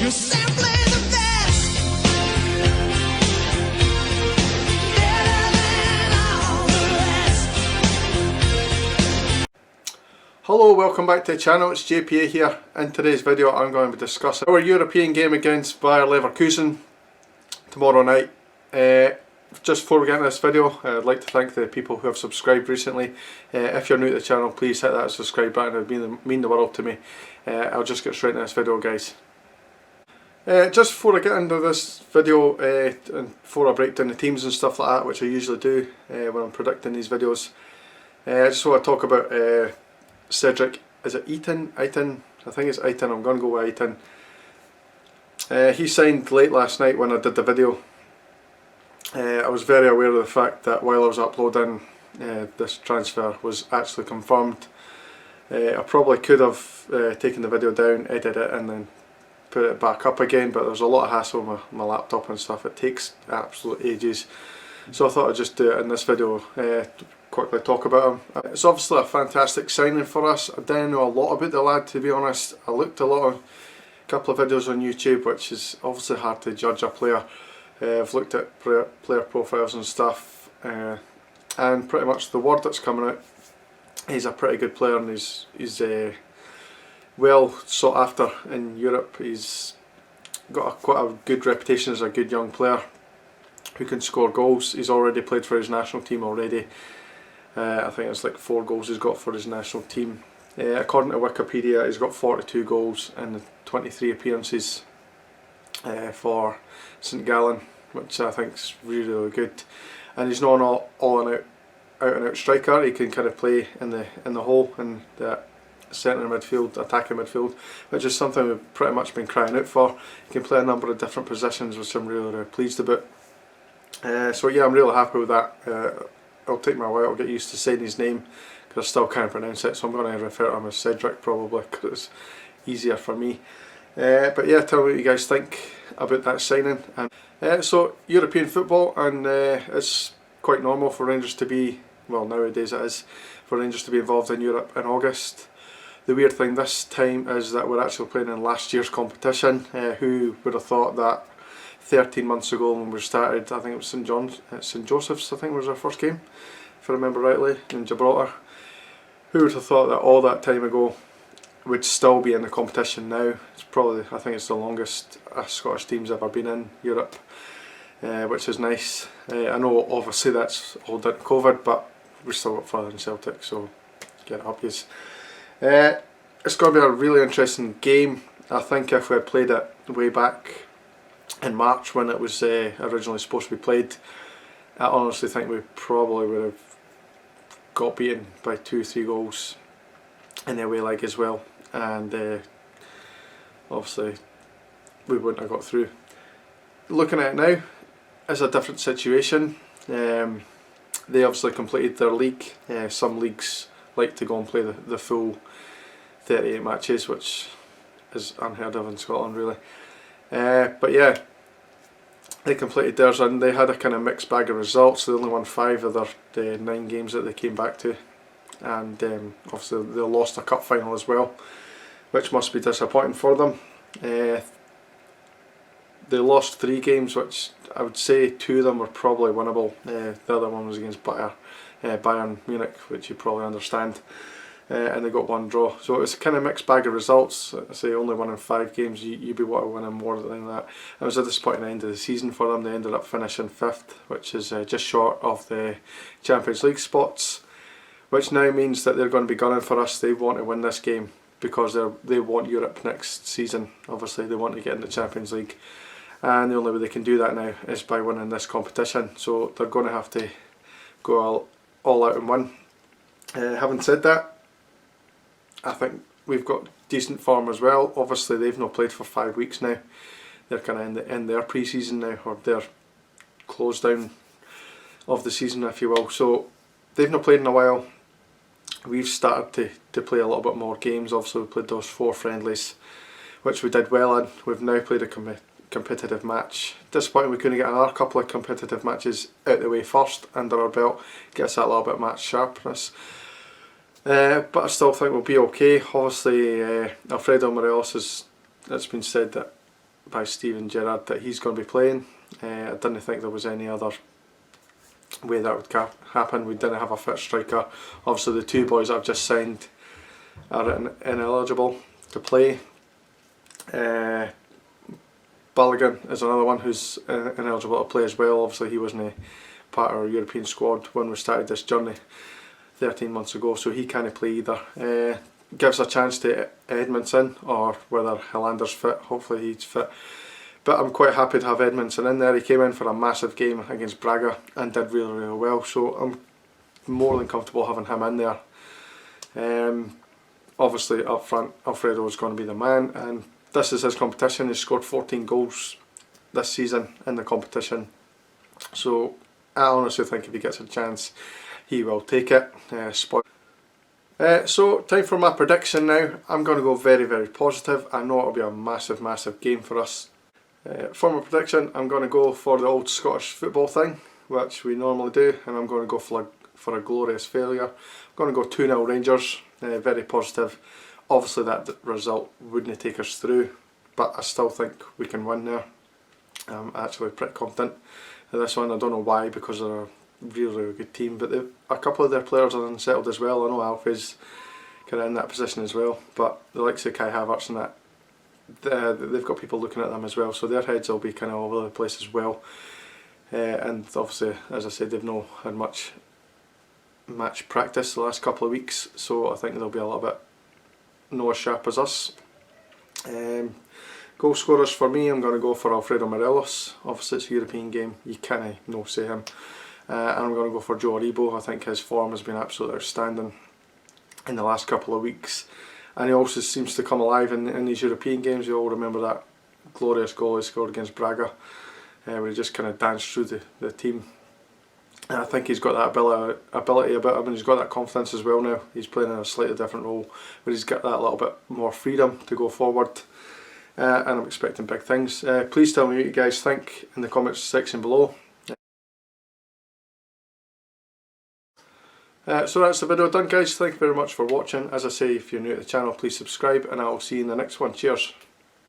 You're simply the best. Better than all the rest. Hello, welcome back to the channel. It's JPA here. In today's video I'm going to be discussing our European game against Bayern Leverkusen tomorrow night. Just before we get into this video, I'd like to thank the people who have subscribed recently. If you're new to the channel, please hit that subscribe button. It would mean the world to me. I'll just get straight into this video, guys. Just before I get into this video, and before I break down the teams and stuff like that, which I usually do when I'm predicting these videos, I just want to talk about Cedric. Is it Eitan? I think it's Eitan. I'm going to go with Eitan. He signed late last night when I did the video. I was very aware of the fact that while I was uploading, this transfer was actually confirmed. I probably could have taken the video down, edited it and then put it back up again, but there's a lot of hassle with my laptop and stuff. It takes absolute ages, so I thought I'd just do it in this video, quickly talk about him. It's obviously a fantastic signing for us. I didn't know a lot about the lad, to be honest. I looked a couple of videos on YouTube, which is obviously hard to judge a player. I've looked at player profiles and stuff, and pretty much the word that's coming out, he's a pretty good player, and he's well sought after in Europe. He's got quite a good reputation as a good young player who can score goals. He's already played for his national team already. I think it's like 4 goals he's got for his national team. According to Wikipedia, he's got 42 goals in 23 appearances for St Gallen, which I think is really, really good. And he's not an out and out striker. He can kind of play in the hole, in the centre midfield, attacking midfield, which is something we've pretty much been crying out for. He can play a number of different positions, which I'm really, really pleased about. So yeah, I'm really happy with that. It'll take me a while to get used to saying his name because I still can't pronounce it, so I'm going to refer to him as Cedric probably because it's easier for me. But yeah, tell me what you guys think about that signing. So European football, and it's quite normal for Rangers to be, well, nowadays it is, for Rangers to be involved in Europe in August. The weird thing this time is that we're actually playing in last year's competition. Who would have thought that 13 months ago when we started, I think it was St Joseph's, I think was our first game, if I remember rightly, in Gibraltar. Who would have thought that all that time ago would still be in the competition now? It's probably, I think it's the longest a Scottish team's ever been in Europe, which is nice. I know obviously that's all down to COVID, but we're still up further than Celtic, so get it up, yes. It's going to be a really interesting game. I think if we had played it way back in March when it was originally supposed to be played, I honestly think we probably would have got beaten by 2-3 goals in the away leg as well, and obviously we wouldn't have got through. Looking at it now, it's a different situation. They obviously completed their league. Some leagues like to go and play the full 38 matches, which is unheard of in Scotland really. But yeah, they completed theirs and they had a kind of mixed bag of results. They only won 5 of their 9 games that they came back to, and obviously they lost a cup final as well, which must be disappointing for them. They lost 3 games, which I would say 2 of them were probably winnable. The other one was against Bayern Munich, which you probably understand, and they got 1 draw. So it was a kind of mixed bag of results. I say only winning 5 games, you'd be wanting to win more than that. It was a disappointing end of the season for them. They ended up finishing 5th, which is just short of the Champions League spots, which now means that they're going to be gunning for us. They want to win this game because they want Europe next season. Obviously they want to get in the Champions League, and the only way they can do that now is by winning this competition. So they're going to have to go all out and win. Having said that, I think we've got decent form as well. Obviously they've not played for 5 weeks now. They're kind of in their pre-season now, or their close down of the season, if you will. So they've not played in a while. We've started to play a little bit more games. Obviously we played those 4 friendlies, which we did well in. We've now played a competitive match. Disappointing we couldn't get another couple of competitive matches out the way first under our belt, get us that little bit of match sharpness. But I still think we'll be okay. Obviously Alfredo Morelos, it's been said that by Steven Gerrard that he's going to be playing. I didn't think there was any other way that would happen. We didn't have a fit striker. Obviously the two boys I've just signed are ineligible to play. Balogun is another one who's ineligible to play as well. Obviously he wasn't part of our European squad when we started this journey 13 months ago, so he can't play either. Gives a chance to Edmondson, or whether Hillander's fit. Hopefully he's fit. But I'm quite happy to have Edmondson in there. He came in for a massive game against Braga and did really, really well, so I'm more than comfortable having him in there. Obviously up front Alfredo is going to be the man, and this is his competition. He's scored 14 goals this season in the competition, so I honestly think if he gets a chance he will take it. So time for my prediction now. I'm going to go very, very positive. I know it'll be a massive, massive game for us. For my prediction, I'm going to go for the old Scottish football thing, which we normally do, and I'm going to go for a glorious failure. I'm going to go 2-0 Rangers, very positive. Obviously that result wouldn't take us through, but I still think we can win there. I'm actually pretty confident of this one. I don't know why, because they're a really, really good team, but a couple of their players are unsettled as well. I know Alfie's kind of in that position as well, but the likes of Kai Havertz and that, they've got people looking at them as well, so their heads will be kind of all over the place as well. And obviously, as I said, they've not had much match practice the last couple of weeks, so I think they'll be a little bit not as sharp as us. Goal scorers for me, I'm going to go for Alfredo Morelos. Obviously it's a European game, you can't no say him. And I'm going to go for Joe Aribo. I think his form has been absolutely outstanding in the last couple of weeks, and he also seems to come alive in these European games. You all remember that glorious goal he scored against Braga, where he just kind of danced through the team. And I think he's got that ability about him, and he's got that confidence as well now. He's playing in a slightly different role, but he's got that little bit more freedom to go forward. And I'm expecting big things. Please tell me what you guys think in the comments section below. So that's the video done, guys. Thank you very much for watching. As I say, if you're new to the channel, please subscribe, and I will see you in the next one. Cheers.